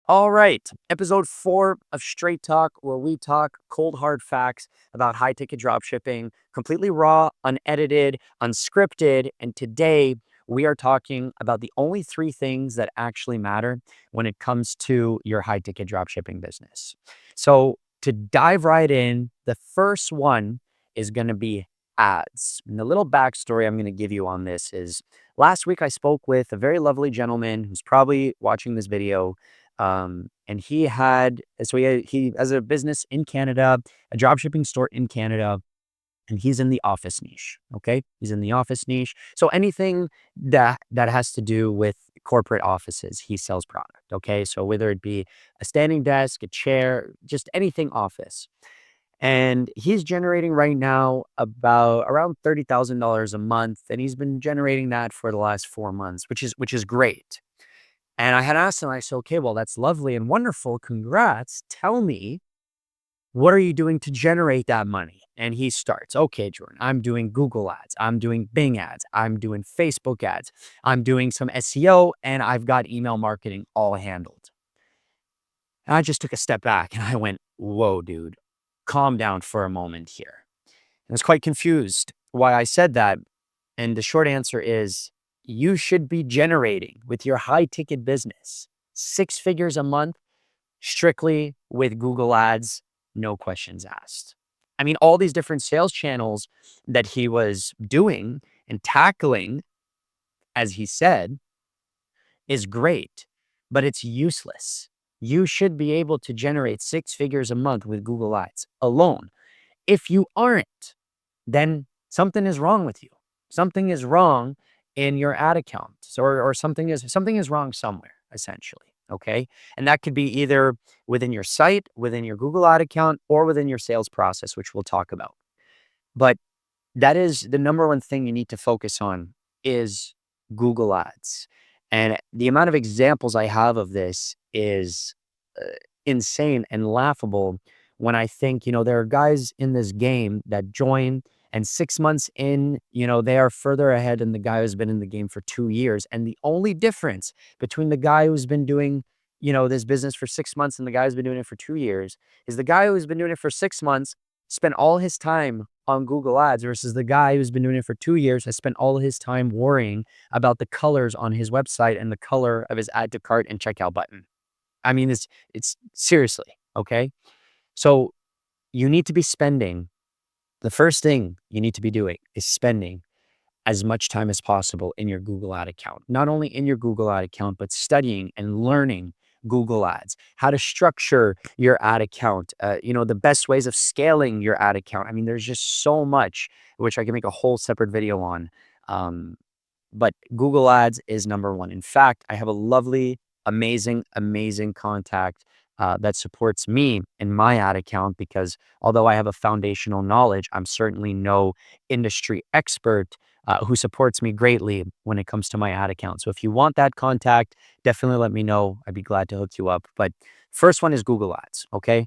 All right, episode 4 of Straight Talk, where we talk cold hard facts about high ticket dropshipping, completely raw, unedited, unscripted. And today we are talking about the only 3 things that actually matter when it comes to your high ticket dropshipping business. So, to dive right in, the first one is going to be ads. And the little backstory I'm going to give you on this is last week I spoke with a very lovely gentleman who's probably watching this video, and he has a business in Canada, a drop shipping store in Canada, and he's in the office niche. Okay. He's in the office niche. So anything that has to do with corporate offices, he sells product. Okay. So whether it be a standing desk, a chair, just anything office. And he's generating right now about around $30,000 a month. And he's been generating that for the last 4 months, which is great. And I had asked him, I said, okay, well, that's lovely and wonderful. Congrats. Tell me, what are you doing to generate that money? And he starts, okay, Jordan, I'm doing Google ads. I'm doing Bing ads. I'm doing Facebook ads. I'm doing some SEO, and I've got email marketing all handled. And I just took a step back and I went, whoa, dude, calm down for a moment here. I was quite confused why I said that. And the short answer is you should be generating with your high ticket business 6 figures a month strictly with Google Ads, no questions asked. I mean, all these different sales channels that he was doing and tackling, as he said, is great, but it's useless. You should be able to generate 6 figures a month with Google Ads alone. If you aren't, then something is wrong with you. Something is wrong in your ad account, or something is wrong somewhere, essentially. Okay. And that could be either within your site, within your Google ad account, or within your sales process, which we'll talk about. But that is the number one thing you need to focus on is Google Ads. And the amount of examples I have of this is insane and laughable when I think, there are guys in this game that join and 6 months in, they are further ahead than the guy who's been in the game for 2 years. And the only difference between the guy who's been doing, this business for 6 months and the guy who's been doing it for 2 years is the guy who's been doing it for 6 months spent all his time on Google Ads versus the guy who's been doing it for 2 years has spent all his time worrying about the colors on his website and the color of his add to cart and checkout button. I mean, it's seriously, okay? So you need to be spending. The first thing you need to be doing is spending as much time as possible in your Google ad account. Not only in your Google ad account, but studying and learning Google ads, how to structure your ad account, the best ways of scaling your ad account. I mean, there's just so much, which I can make a whole separate video on. Um, but Google Ads is number one. In fact, I have a lovely, amazing, amazing contact that supports me in my ad account because although I have a foundational knowledge, I'm certainly no industry expert who supports me greatly when it comes to my ad account. So if you want that contact, definitely let me know. I'd be glad to hook you up. But first one is Google Ads. Okay.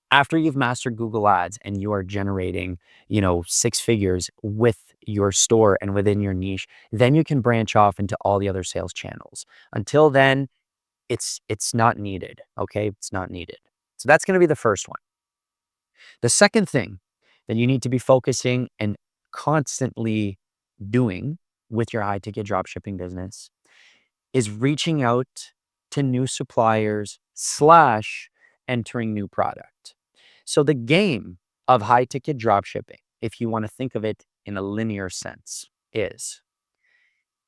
After you've mastered Google Ads and you are generating, 6 figures with your store and within your niche, then you can branch off into all the other sales channels. Until then, it's not needed. Okay. It's not needed. So that's going to be the first one. The second thing that you need to be focusing and constantly doing with your high ticket dropshipping business is reaching out to new suppliers slash entering new product. So the game of high ticket dropshipping, if you want to think of it in a linear sense, is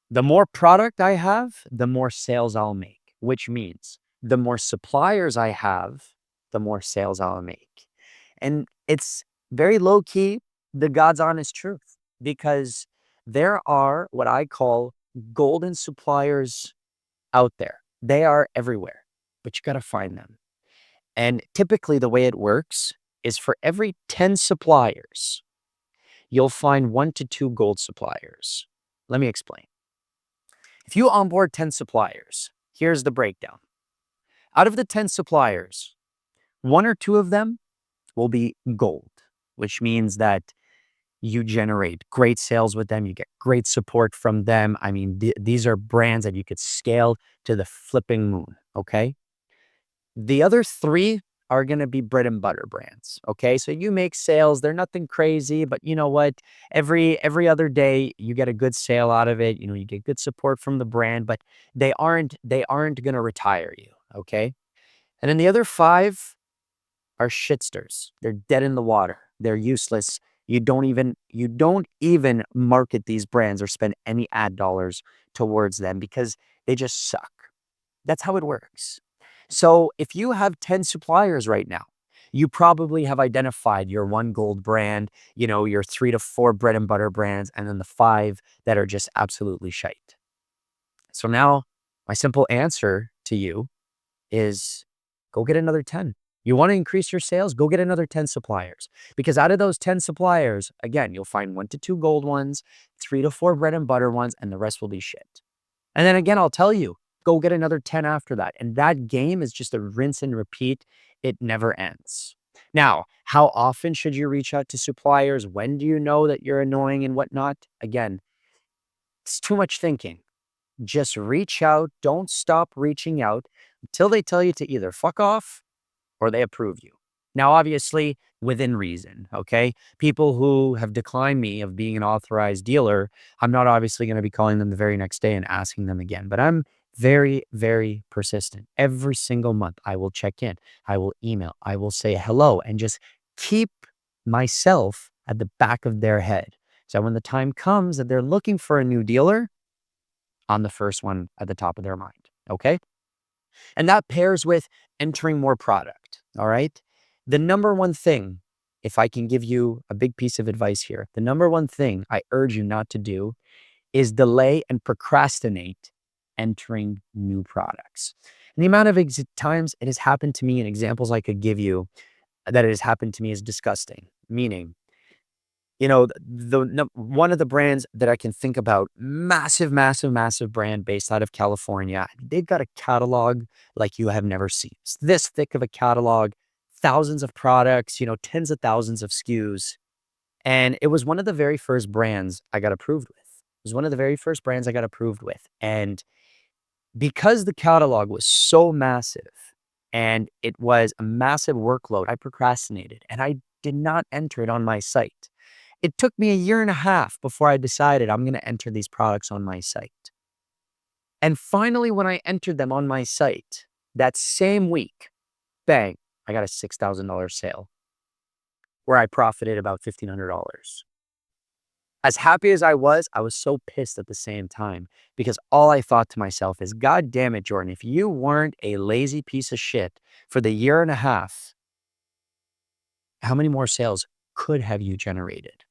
the more product I have, the more sales I'll make, which means the more suppliers I have, the more sales I'll make. And it's very low key, the God's honest truth, because there are what I call golden suppliers out there. They are everywhere, but you got to find them. And typically, the way it works is for every 10 suppliers, you'll find 1 to 2 gold suppliers. Let me explain. If you onboard 10 suppliers, here's the breakdown. Out of the 10 suppliers, 1 or 2 of them will be gold, which means that you generate great sales with them. You get great support from them. I mean, these are brands that you could scale to the flipping moon. Okay. The other three are going to be bread and butter brands. Okay. So you make sales. They're nothing crazy, but you know what? Every other day you get a good sale out of it. You get good support from the brand, but they aren't going to retire you. Okay. And then the other five are shitsters. They're dead in the water. They're useless. You don't even market these brands or spend any ad dollars towards them because they just suck. That's how it works. So if you have 10 suppliers right now, you probably have identified your one gold brand, your 3 to 4 bread and butter brands, and then the five that are just absolutely shite. So now my simple answer to you is go get another 10. You want to increase your sales? Go get another 10 suppliers. Because out of those 10 suppliers, again, you'll find 1 to 2 gold ones, 3 to 4 bread and butter ones, and the rest will be shit. And then again, I'll tell you, go get another 10 after that. And that game is just a rinse and repeat. It never ends. Now, how often should you reach out to suppliers? When do you know that you're annoying and whatnot? Again, it's too much thinking. Just reach out. Don't stop reaching out until they tell you to either fuck off or they approve you. Now, obviously, within reason, okay? People who have declined me of being an authorized dealer, I'm not obviously going to be calling them the very next day and asking them again, but I'm very, very persistent. Every single month, I will check in, I will email, I will say hello, and just keep myself at the back of their head. So when the time comes that they're looking for a new dealer, I'm the first one at the top of their mind, okay? And that pairs with entering more product. All right. The number one thing, if I can give you a big piece of advice here, the number one thing I urge you not to do is delay and procrastinate entering new products. And the amount of times it has happened to me and examples I could give you that it has happened to me is disgusting. Meaning, one of the brands that I can think about, massive, massive, massive brand based out of California. They've got a catalog like you have never seen. It's this thick of a catalog, thousands of products, tens of thousands of SKUs. And it was one of the very first brands I got approved with. It was one of the very first brands I got approved with. And because the catalog was so massive and it was a massive workload, I procrastinated and I did not enter it on my site. It took me a year and a half before I decided I'm going to enter these products on my site. And finally, when I entered them on my site, that same week, bang, I got a $6,000 sale where I profited about $1,500. As happy as I was so pissed at the same time because all I thought to myself is, God damn it, Jordan, if you weren't a lazy piece of shit for the year and a half, how many more sales could have you generated?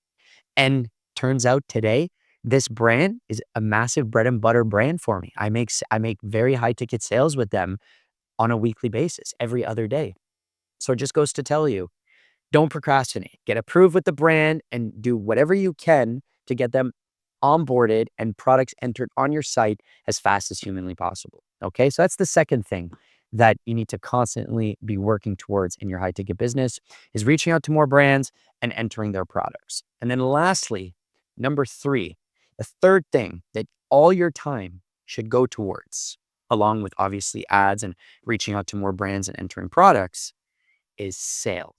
And turns out today, this brand is a massive bread and butter brand for me. I make very high ticket sales with them on a weekly basis, every other day. So it just goes to tell you, don't procrastinate. Get approved with the brand and do whatever you can to get them onboarded and products entered on your site as fast as humanly possible. Okay, so that's the second thing that you need to constantly be working towards in your high ticket business is reaching out to more brands and entering their products. And then lastly, number three, the third thing that all your time should go towards, along with obviously ads and reaching out to more brands and entering products, is sales.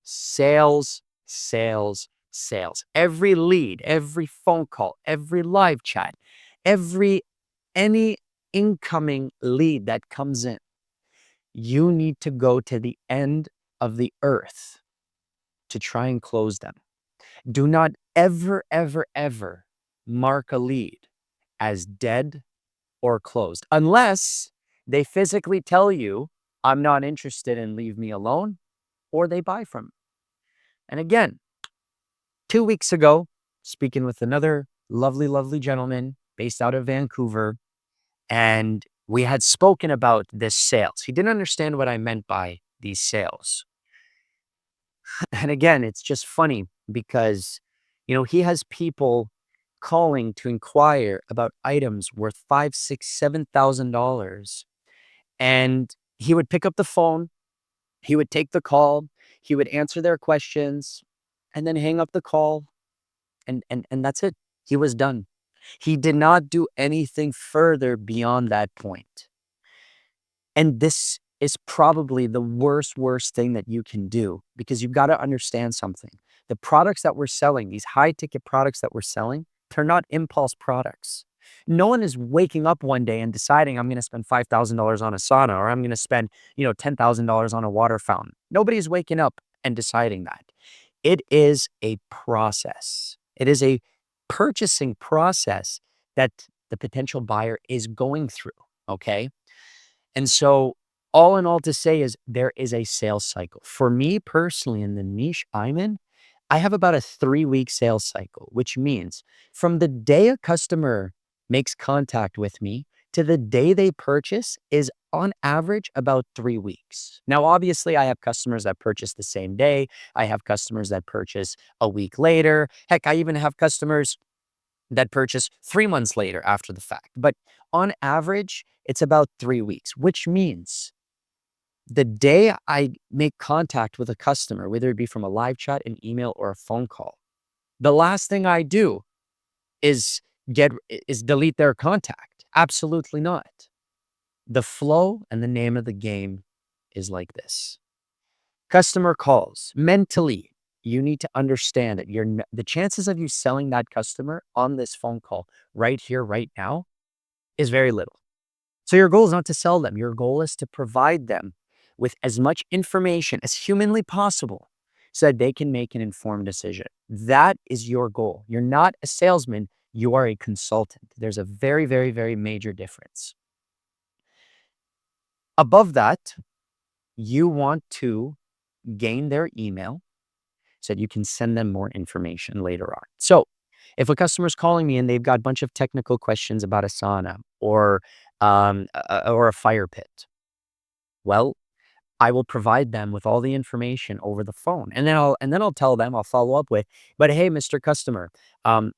Sales, sales, sales. Every lead, every phone call, every live chat, any incoming lead that comes in, you need to go to the end of the earth to try and close them. Do not ever, ever, ever mark a lead as dead or closed unless they physically tell you, I'm not interested and leave me alone, or they buy from me. And again, 2 weeks ago, speaking with another lovely, lovely gentleman based out of Vancouver, and we had spoken about this sales. He didn't understand what I meant by these sales. And again, it's just funny because, he has people calling to inquire about items worth $5, 6, $7,000. And he would pick up the phone, he would take the call, he would answer their questions, and then hang up the call. And that's it. He was done. He did not do anything further beyond that point. And this is probably the worst thing that you can do, because you've got to understand something. The products that we're selling, these high ticket products that we're selling, they're not impulse products. No one is waking up one day and deciding I'm going to spend $5,000 on a sauna, or I'm going to spend, $10,000 on a water fountain. Nobody's waking up and deciding that. It is a process. It is a purchasing process that the potential buyer is going through. Okay. And so, all in all, to say is there is a sales cycle. For me personally, in the niche I'm in, I have about a 3-week sales cycle, which means from the day a customer makes contact with me to the day they purchase is on average about 3 weeks. Now, obviously, I have customers that purchase the same day. I have customers that purchase a week later. Heck, I even have customers that purchase 3 months later after the fact. But on average, it's about 3 weeks, which means the day I make contact with a customer, whether it be from a live chat, an email, or a phone call, the last thing I do is delete their contact. Absolutely not. The flow and the name of the game is like this. Customer calls. Mentally, you need to understand that the chances of you selling that customer on this phone call right here, right now, is very little. So your goal is not to sell them. Your goal is to provide them with as much information as humanly possible so that they can make an informed decision. That is your goal. You're not a salesman. You are a consultant. There's a very major difference. Above that, you want to gain their email so that you can send them more information later on. So if a customer's calling me and they've got a bunch of technical questions about a sauna or a fire pit, well, I will provide them with all the information over the phone. And then I'll tell them, I'll follow up with, but hey, Mr. Customer,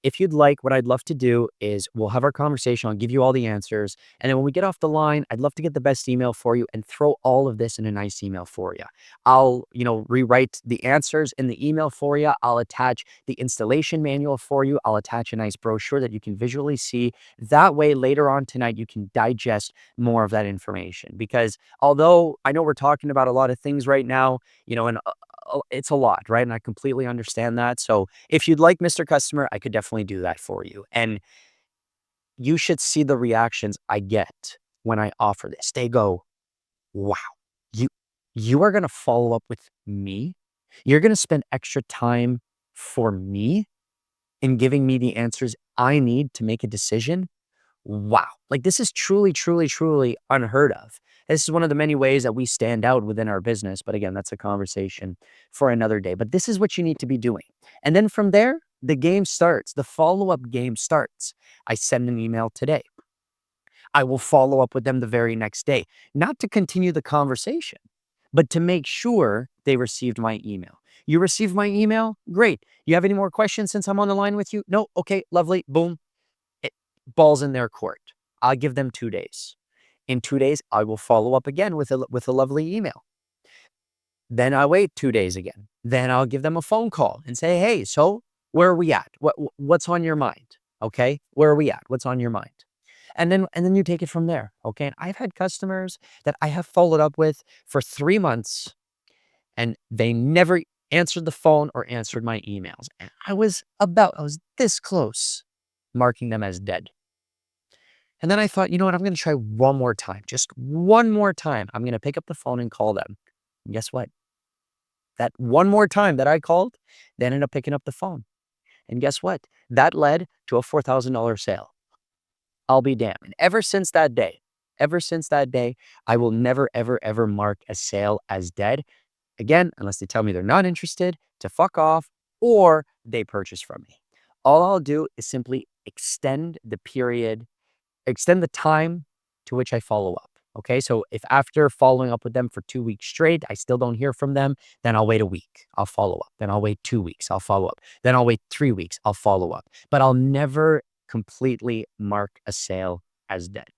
if you'd like, what I'd love to do is we'll have our conversation. I'll give you all the answers. And then when we get off the line, I'd love to get the best email for you and throw all of this in a nice email for you. I'll, rewrite the answers in the email for you. I'll attach the installation manual for you. I'll attach a nice brochure that you can visually see. That way, later on tonight, you can digest more of that information. Because although I know we're talking about a lot of things right now, and it's a lot, right? And I completely understand that. So if you'd like, Mr. Customer, I could definitely do that for you. And you should see the reactions I get when I offer this. They go, wow, you you are going to follow up with me? You're going to spend extra time for me in giving me the answers I need to make a decision? Wow. Like, this is truly unheard of. This is one of the many ways that we stand out within our business. But again, that's a conversation for another day. But this is what you need to be doing. And then from there, the game starts. The follow-up game starts. I send an email today. I will follow up with them the very next day, not to continue the conversation, but to make sure they received my email. You received my email? Great. You have any more questions since I'm on the line with you? No? Okay, lovely. Boom. It, ball's in their court. I'll give them 2 days. In 2 days, I will follow up again with a lovely email. Then I wait 2 days again. Then I'll give them a phone call and say, hey, so where are we at? What's on your mind? Okay, where are we at? What's on your mind? And then you take it from there. Okay, and I've had customers that I have followed up with for 3 months, and they never answered the phone or answered my emails. And I was this close marking them as dead. And then I thought, you know what? I'm going to try one more time. Just one more time. I'm going to pick up the phone and call them. And guess what? That one more time that I called, they ended up picking up the phone. And guess what? That led to a $4,000 sale. I'll be damned. And ever since that day, I will never, ever mark a sale as dead. Again, unless they tell me they're not interested, to fuck off, or they purchase from me. All I'll do is simply extend the time to which I follow up. Okay, so if after following up with them for 2 weeks straight, I still don't hear from them, then I'll wait a week. I'll follow up. Then I'll wait 2 weeks. I'll follow up. Then I'll wait 3 weeks. I'll follow up. But I'll never completely mark a sale as dead.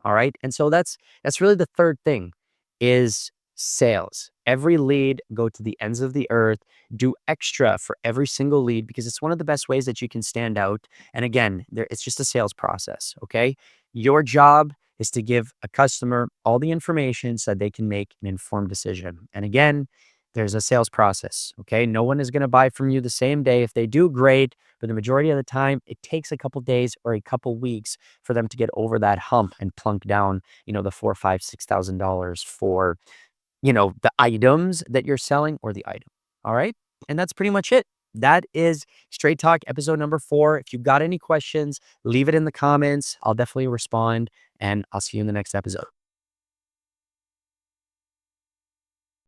All right. And so that's really the third thing is sales. Every lead, go to the ends of the earth, do extra for every single lead, because it's one of the best ways that you can stand out. And again, it's just a sales process. Okay. Your job is to give a customer all the information so that they can make an informed decision. And again, there's a sales process. Okay. No one is going to buy from you the same day. If they do, great. But the majority of the time, it takes a couple days or a couple weeks for them to get over that hump and plunk down, the $4, 5, $6,000 for, the items that you're selling or the item. All right. And that's pretty much it. That is Straight Talk episode number 4. If you've got any questions, leave it in the comments. I'll definitely respond, and I'll see you in the next episode.